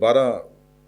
12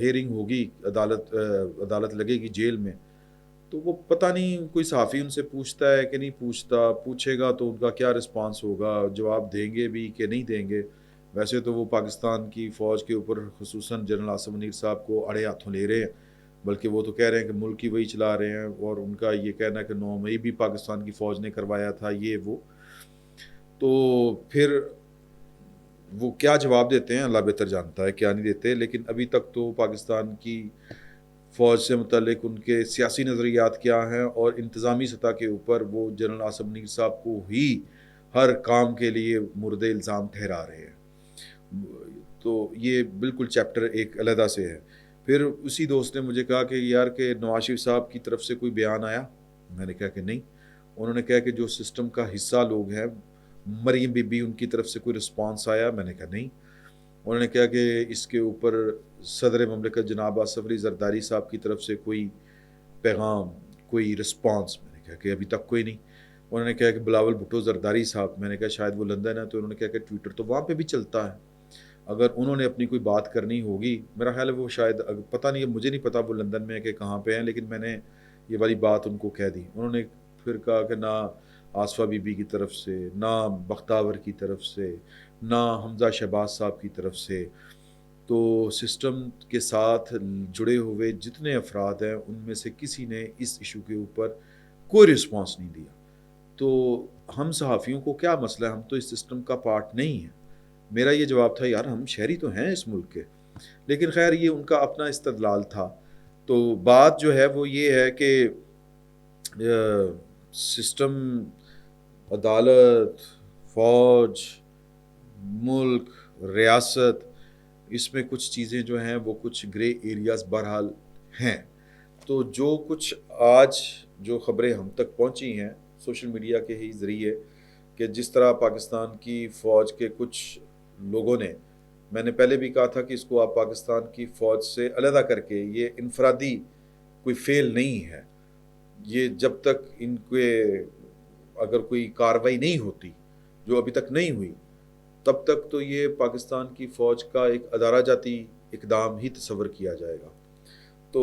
hearing ہوگی، عدالت لگے گی جیل میں، تو وہ پتہ نہیں کوئی صحافی ان سے پوچھتا ہے کہ نہیں پوچھتا، پوچھے گا تو ان کا کیا رسپانس ہوگا، جواب دیں گے بھی کہ نہیں دیں گے۔ ویسے تو وہ پاکستان کی فوج کے اوپر خصوصاً جنرل عاصم منیر صاحب کو اڑے ہاتھوں لے رہے ہیں، بلکہ وہ تو کہہ رہے ہیں کہ ملک ہی وہی چلا رہے ہیں، اور ان کا یہ کہنا ہے کہ 9 مئی بھی پاکستان کی فوج نے کروایا تھا یہ وہ۔ تو پھر وہ کیا جواب دیتے ہیں اللہ بہتر جانتا ہے، کیا نہیں دیتے، لیکن ابھی تک تو پاکستان کی فوج سے متعلق ان کے سیاسی نظریات کیا ہیں اور انتظامی سطح کے اوپر وہ جنرل عاصم منیر صاحب کو ہی ہر کام کے لیے مورد الزام ٹھہرا رہے ہیں۔ تو یہ بالکل چیپٹر ایک علیحدہ سے ہے۔ پھر اسی دوست نے مجھے کہا کہ یار کہ نواز شریف صاحب کی طرف سے کوئی بیان آیا؟ میں نے کہا کہ نہیں۔ انہوں نے کہا کہ جو سسٹم کا حصہ لوگ ہیں، مریم بی بی، ان کی طرف سے کوئی رسپانس آیا؟ میں نے کہا نہیں۔ انہوں نے کہا کہ اس کے اوپر صدر مملکت جناب آصف علی زرداری صاحب کی طرف سے کوئی پیغام، کوئی رسپانس؟ میں نے کہا کہ ابھی تک کوئی نہیں۔ انہوں نے کہا کہ بلاول بھٹو زرداری صاحب، میں نے کہا شاید وہ لندن ہے، تو انہوں نے کہا کہ ٹویٹر تو وہاں پہ بھی چلتا ہے، اگر انہوں نے اپنی کوئی بات کرنی ہوگی، میرا خیال ہے وہ شاید، پتہ نہیں، مجھے نہیں پتا وہ لندن میں ہے کہ کہاں پہ ہیں، لیکن میں نے یہ والی بات ان کو کہہ دی۔ انہوں نے پھر کہا کہ نہ آصفہ بی بی کی طرف سے، نہ بختاور کی طرف سے، نہ حمزہ شہباز صاحب کی طرف سے، تو سسٹم کے ساتھ جڑے ہوئے جتنے افراد ہیں ان میں سے کسی نے اس ایشو کے اوپر کوئی رسپانس نہیں دیا۔ تو ہم صحافیوں کو کیا مسئلہ ہے؟ ہم تو اس سسٹم کا پارٹ نہیں ہیں۔ میرا یہ جواب تھا یار ہم شہری تو ہیں اس ملک کے، لیکن خیر یہ ان کا اپنا استدلال تھا۔ تو بات جو ہے وہ یہ ہے کہ سسٹم، عدالت، فوج، ملک، ریاست، اس میں کچھ چیزیں جو ہیں وہ کچھ گرے ایریاز بہرحال ہیں۔ تو جو کچھ آج جو خبریں ہم تک پہنچی ہیں سوشل میڈیا کے ہی ذریعے، کہ جس طرح پاکستان کی فوج کے کچھ لوگوں نے، میں نے پہلے بھی کہا تھا کہ اس کو آپ پاکستان کی فوج سے علیحدہ کر کے، یہ انفرادی کوئی فعل نہیں ہے، یہ جب تک ان کے اگر کوئی کارروائی نہیں ہوتی، جو ابھی تک نہیں ہوئی، تب تک تو یہ پاکستان کی فوج کا ایک ادارہ جاتی اقدام ہی تصور کیا جائے گا۔ تو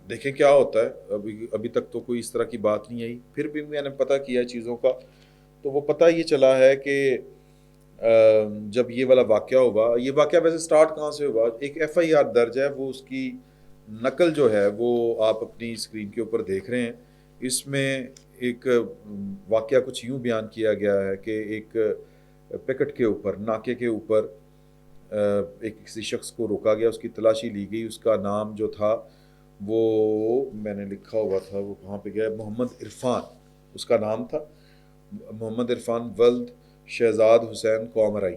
دیکھیں کیا ہوتا ہے، ابھی تک تو کوئی اس طرح کی بات نہیں آئی۔ پھر بھی میں نے پتہ کیا چیزوں کا، تو وہ پتہ یہ چلا ہے کہ جب یہ والا واقعہ ہوا، یہ واقعہ ویسے سٹارٹ کہاں سے ہوا، ایک ایف آئی آر درج ہے، وہ اس کی نقل جو ہے وہ آپ اپنی اسکرین کے اوپر دیکھ رہے ہیں۔ اس میں ایک واقعہ کچھ یوں بیان کیا گیا ہے کہ ایک پکٹ کے اوپر، ناکے کے اوپر ایک کسی شخص کو روکا گیا، اس کی تلاشی لی گئی، اس کا نام جو تھا وہ میں نے لکھا ہوا تھا، وہ کہاں پہ گیا، محمد عرفان اس کا نام تھا، محمد عرفان ولد شہزاد حسین قومرائی۔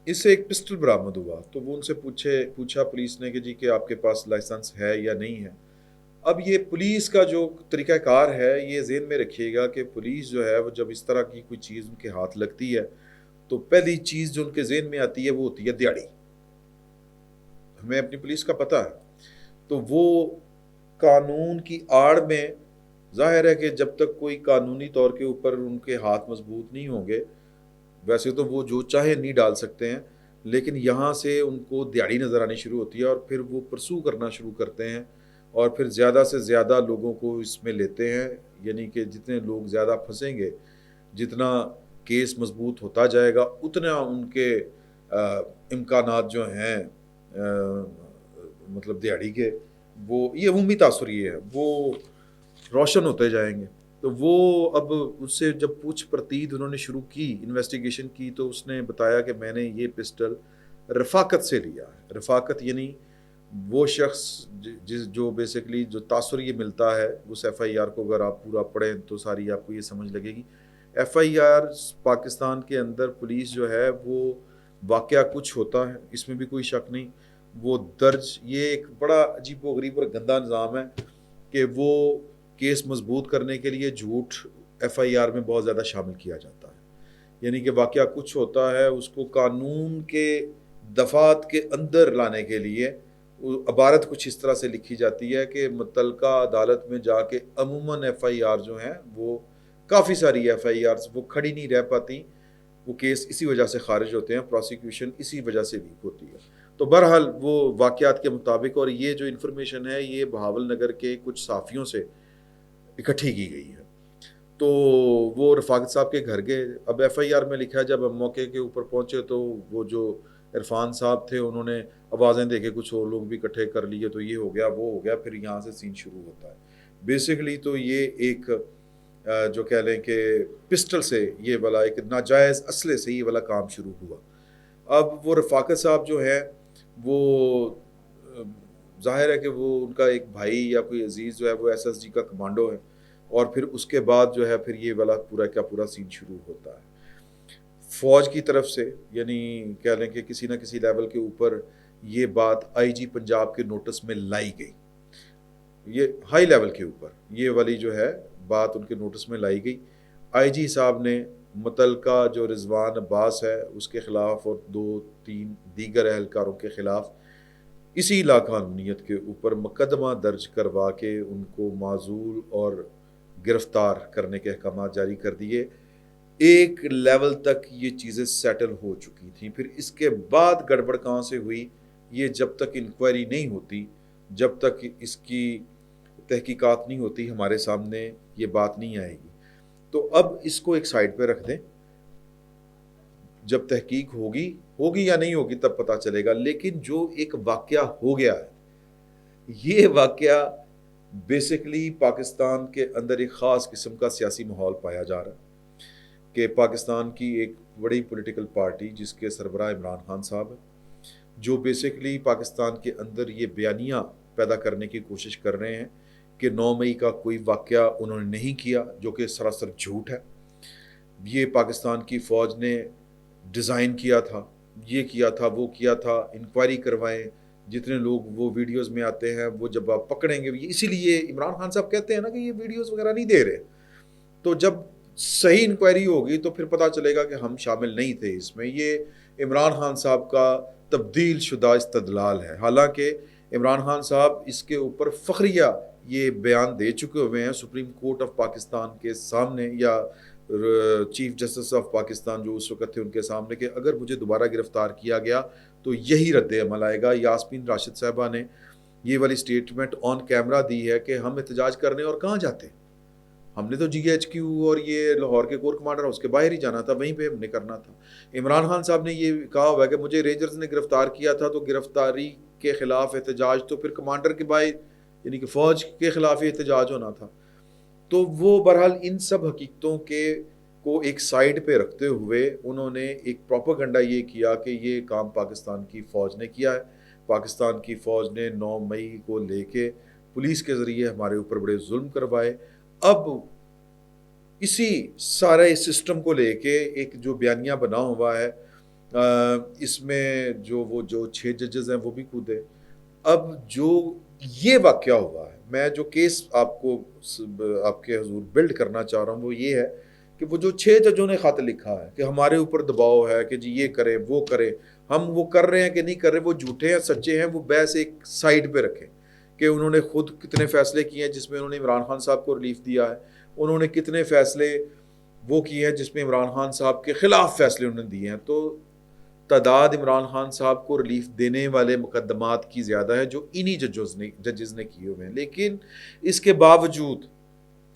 اس سے ایک پسٹل برآمد ہوا، تو وہ ان سے پوچھا پولیس نے کہ جی کہ آپ کے پاس لائسنس ہے یا نہیں ہے۔ اب یہ پولیس کا جو طریقہ کار ہے، یہ ذہن میں رکھیے گا کہ پولیس جو ہے وہ جب اس طرح کی کوئی چیز ان کے ہاتھ لگتی ہے تو پہلی چیز جو ان کے ذہن میں آتی ہے وہ ہوتی ہے دیہڑی۔ ہمیں اپنی پولیس کا پتہ ہے، تو وہ قانون کی آڑ میں، ظاہر ہے کہ جب تک کوئی قانونی طور کے اوپر ان کے ہاتھ مضبوط نہیں ہوں گے، ویسے تو وہ جو چاہے نہیں ڈال سکتے ہیں، لیکن یہاں سے ان کو دیہڑی نظر آنی شروع ہوتی ہے، اور پھر وہ پرسو کرنا شروع کرتے ہیں، اور پھر زیادہ سے زیادہ لوگوں کو اس میں لیتے ہیں، یعنی کہ جتنے لوگ زیادہ پھنسیں گے، جتنا کیس مضبوط ہوتا جائے گا، اتنا ان کے امکانات جو ہیں مطلب دیہڑی کے، وہ یہ عمومی تاثر یہ ہے، وہ روشن ہوتے جائیں گے۔ تو وہ اب اس سے جب پوچھ پرتید انہوں نے شروع کی، انویسٹیگیشن کی، تو اس نے بتایا کہ میں نے یہ پسٹل رفاقت سے لیا ہے۔ رفاقت یعنی وہ شخص جو بیسیکلی جو تاثر یہ ملتا ہے اس ایف آئی آر کو، اگر آپ پورا پڑھیں تو ساری آپ کو یہ سمجھ لگے گی۔ ایف آئی آر پاکستان کے اندر پولیس جو ہے وہ واقعہ کچھ ہوتا ہے، اس میں بھی کوئی شک نہیں، وہ درج، یہ ایک بڑا عجیب و غریب اور گندا نظام ہے کہ وہ کیس مضبوط کرنے کے لیے جھوٹ ایف آئی آر میں بہت زیادہ شامل کیا جاتا ہے، یعنی کہ واقعہ کچھ ہوتا ہے، اس کو قانون کے دفعات کے اندر لانے کے لیے عبارت کچھ اس طرح سے لکھی جاتی ہے کہ متعلقہ عدالت میں جا کے عموماً ایف آئی آر جو ہیں وہ کافی ساری ایف آئی آرز وہ کھڑی نہیں رہ پاتی، وہ کیس اسی وجہ سے خارج ہوتے ہیں، پروسیکیوشن اسی وجہ سے ویک ہوتی ہے۔ تو بہرحال وہ واقعات کے مطابق، اور یہ جو انفارمیشن ہے یہ بہاول نگر کے کچھ صحافیوں سے اکٹھی کی گئی ہے. تو وہ رفاقت صاحب کے گھر گئے. اب ایف آئی آر میں لکھا ہے جب ہم موقع کے اوپر پہنچے تو وہ جو عرفان صاحب تھے انہوں نے آوازیں دے کے کچھ اور لوگ بھی اکٹھے کر لیے، تو یہ ہو گیا وہ ہو گیا، پھر یہاں سے سین شروع ہوتا ہے. بیسیکلی تو یہ ایک جو کہہ لیں کہ پسٹل سے یہ والا ایک ناجائز اسلحے سے یہ والا کام شروع ہوا. اب وہ رفاقت صاحب جو ہے وہ ظاہر ہے کہ وہ ان کا ایک بھائی یا کوئی عزیز جو ہے وہ ایس ایس جی کا کمانڈو ہے، اور پھر اس کے بعد جو ہے پھر یہ والا پورا کا پورا سین شروع ہوتا ہے. فوج کی طرف سے یعنی کہہ لیں کہ کسی نہ کسی لیول کے اوپر یہ بات آئی جی پنجاب کے نوٹس میں لائی گئی، یہ ہائی لیول کے اوپر یہ والی جو ہے بات ان کے نوٹس میں لائی گئی. آئی جی صاحب نے متعلقہ جو رضوان عباس ہے اس کے خلاف اور 2-3 دیگر اہلکاروں کے خلاف اسی لاقانونیت کے اوپر مقدمہ درج کروا کے ان کو معزول اور گرفتار کرنے کے احکامات جاری کر دیے. ایک لیول تک یہ چیزیں سیٹل ہو چکی تھیں. پھر اس کے بعد گڑبڑ کہاں سے ہوئی، یہ جب تک انکوائری نہیں ہوتی، جب تک اس کی تحقیقات نہیں ہوتی، ہمارے سامنے یہ بات نہیں آئے گی. تو اب اس کو ایک سائڈ پہ رکھ دیں، جب تحقیق ہوگی یا نہیں ہوگی تب پتہ چلے گا. لیکن جو ایک واقعہ ہو گیا ہے، یہ واقعہ بیسیکلی پاکستان کے اندر ایک خاص قسم کا سیاسی ماحول پایا جا رہا ہے کہ پاکستان کی ایک بڑی پولیٹیکل پارٹی جس کے سربراہ عمران خان صاحب ہیں، جو بیسیکلی پاکستان کے اندر یہ بیانیہ پیدا کرنے کی کوشش کر رہے ہیں کہ 9 مئی کا کوئی واقعہ انہوں نے نہیں کیا، جو کہ سراسر جھوٹ ہے. یہ پاکستان کی فوج نے ڈیزائن کیا تھا، یہ کیا تھا، وہ کیا تھا. انکوائری کروائیں، جتنے لوگ وہ ویڈیوز میں آتے ہیں وہ جب آپ پکڑیں گے، اسی لیے عمران خان صاحب کہتے ہیں نا کہ یہ ویڈیوز وغیرہ نہیں دے رہے. تو جب صحیح انکوائری ہوگی تو پھر پتہ چلے گا کہ ہم شامل نہیں تھے اس میں. یہ عمران خان صاحب کا تبدیل شدہ استدلال ہے. حالانکہ عمران خان صاحب اس کے اوپر فخریہ یہ بیان دے چکے ہوئے ہیں سپریم کورٹ آف پاکستان کے سامنے، یا چیف جسٹس آف پاکستان جو اس وقت تھے ان کے سامنے، کہ اگر مجھے دوبارہ گرفتار کیا گیا تو یہی رد عمل آئے گا. یاسمین راشد صاحبہ نے یہ والی سٹیٹمنٹ آن کیمرہ دی ہے کہ ہم احتجاج کرنے اور کہاں جاتے، ہم نے تو جی ایچ کیو اور یہ لاہور کے کور کمانڈر اس کے باہر ہی جانا تھا، وہیں پہ ہم نے کرنا تھا. عمران خان صاحب نے یہ کہا ہوا ہے کہ مجھے رینجرز نے گرفتار کیا تھا تو گرفتاری کے خلاف احتجاج تو پھر کمانڈر کے باہر یعنی کہ فوج کے خلاف ہی احتجاج ہونا تھا. تو وہ بہرحال ان سب حقیقتوں کو ایک سائیڈ پہ رکھتے ہوئے انہوں نے ایک پروپیگنڈا یہ کیا کہ یہ کام پاکستان کی فوج نے کیا ہے. پاکستان کی فوج نے 9 مئی کو لے کے پولیس کے ذریعے ہمارے اوپر بڑے ظلم کروائے. اب اسی سارے سسٹم کو لے کے ایک جو بیانیہ بنا ہوا ہے، اس میں جو 6 ججز ہیں وہ بھی کودے. اب جو یہ واقعہ ہوا ہے، میں جو کیس آپ کے حضور بلڈ کرنا چاہ رہا ہوں وہ یہ ہے کہ وہ جو 6 ججوں نے خط لکھا ہے کہ ہمارے اوپر دباؤ ہے کہ جی یہ کرے وہ کرے، ہم وہ کر رہے ہیں کہ نہیں کر رہے، وہ جھوٹے ہیں سچے ہیں، وہ بحث ایک سائیڈ پہ رکھیں کہ انہوں نے خود کتنے فیصلے کیے ہیں جس میں انہوں نے عمران خان صاحب کو ریلیف دیا ہے، انہوں نے کتنے فیصلے وہ کیے ہیں جس میں عمران خان صاحب کے خلاف فیصلے انہوں نے دیے ہیں. تو تعداد عمران خان صاحب کو ریلیف دینے والے مقدمات کی زیادہ ہے جو انہی ججز نے کیے ہوئے ہیں. لیکن اس کے باوجود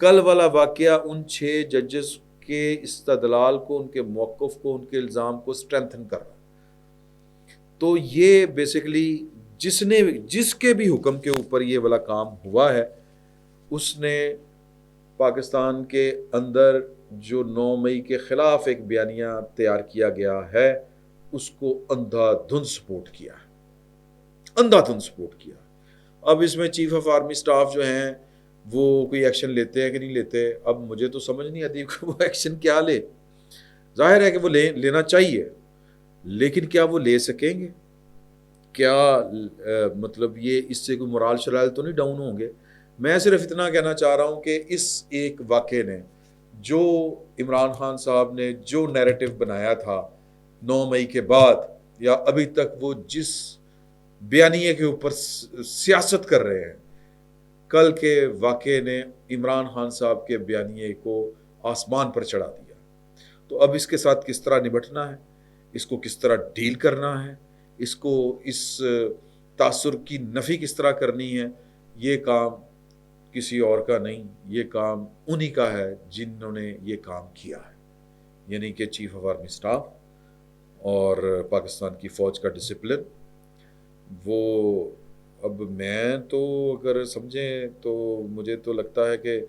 کل والا واقعہ ان 6 ججز کے استدلال کو، ان کے موقف کو، ان کے الزام کو سٹرینتھن کر رہا ہے. تو یہ بیسیکلی جس کے بھی حکم کے اوپر یہ والا کام ہوا ہے، اس نے پاکستان کے اندر جو 9 مئی کے خلاف ایک بیانیہ تیار کیا گیا ہے اس کو اندھا دھند سپورٹ کیا. اب اس میں چیف آف آرمی سٹاف جو ہیں وہ کوئی ایکشن لیتے ہیں کہ نہیں لیتے، اب مجھے تو سمجھ نہیں آتی کہ وہ ایکشن کیا لے. ظاہر ہے کہ وہ لینا چاہیے، لیکن کیا وہ لے سکیں گے؟ کیا مطلب یہ اس سے کوئی مورال شرائل تو نہیں ڈاؤن ہوں گے؟ میں صرف اتنا کہنا چاہ رہا ہوں کہ اس ایک واقعے نے جو عمران خان صاحب نے جو نیریٹو بنایا تھا 9 مئی کے بعد یا ابھی تک، وہ جس بیانیے کے اوپر سیاست کر رہے ہیں، کل کے واقعے نے عمران خان صاحب کے بیانیے کو آسمان پر چڑھا دیا. تو اب اس کے ساتھ کس طرح نبٹنا ہے، اس کو کس طرح ڈیل کرنا ہے، اس کو اس تاثر کی نفی کس طرح کرنی ہے، یہ کام کسی اور کا نہیں، یہ کام انہی کا ہے جنہوں نے یہ کام کیا ہے، یعنی کہ چیف آف آرمی اسٹاف اور پاکستان کی فوج کا ڈسپلن۔ وہ اب میں تو اگر سمجھیں تو مجھے تو لگتا ہے کہ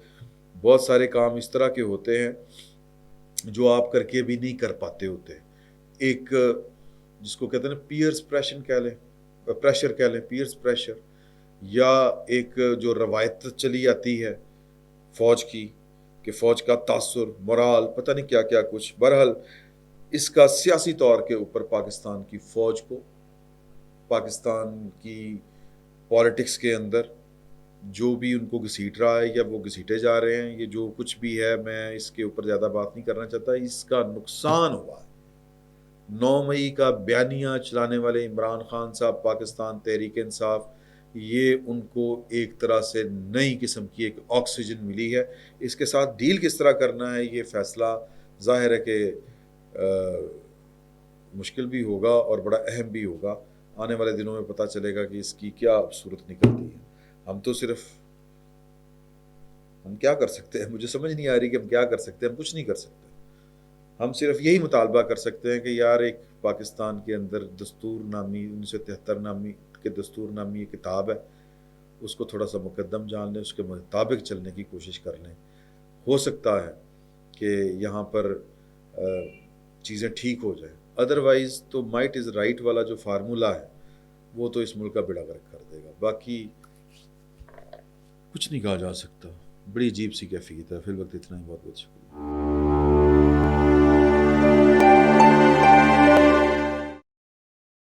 بہت سارے کام اس طرح کے ہوتے ہیں جو آپ کر کے بھی نہیں کر پاتے ہوتے۔ ایک جس کو کہتے ہیں نا پیئرس پریشر کہہ لیں، پیئرس پریشر، یا ایک جو روایت چلی آتی ہے فوج کی کہ فوج کا تاثر، مورال، پتہ نہیں کیا کیا کچھ، بہرحال اس کا سیاسی طور کے اوپر پاکستان کی فوج کو، پاکستان کی پالیٹکس کے اندر جو بھی ان کو گھسیٹ رہا ہے یا وہ گھسیٹے جا رہے ہیں، یہ جو کچھ بھی ہے، میں اس کے اوپر زیادہ بات نہیں کرنا چاہتا، اس کا نقصان ہوا ہے۔ 9 مئی کا بیانیہ چلانے والے عمران خان صاحب، پاکستان تحریک انصاف، یہ ان کو ایک طرح سے نئی قسم کی ایک آکسیجن ملی ہے۔ اس کے ساتھ ڈیل کس طرح کرنا ہے، یہ فیصلہ ظاہر ہے کہ مشکل بھی ہوگا اور بڑا اہم بھی ہوگا۔ آنے والے دنوں میں پتہ چلے گا کہ اس کی کیا صورت نکلتی ہے۔ ہم تو صرف ہم کیا کر سکتے ہیں، مجھے سمجھ نہیں آ رہی کہ ہم کیا کر سکتے ہیں۔ ہم کچھ نہیں کر سکتے، ہم صرف یہی مطالبہ کر سکتے ہیں کہ یار ایک پاکستان کے اندر دستور نامی 1973 نامی کے دستور نامی ایک کتاب ہے، اس کو تھوڑا سا مقدم جان لیں، اس کے مطابق چلنے کی کوشش کر لیں۔ ہو سکتا ہے کہ یہاں پر چیزیں ٹھیک ہو جائیں، ادروائز تو مائٹ از رائٹ والا جو فارمولا ہے وہ تو اس ملک کا بیڑا غرق کر دے گا۔ باقی کچھ نہیں کہا جا سکتا، بڑی عجیب سی کیفیت ہے۔ فی الوقت اتنا ہی، بہت بہت شکریہ۔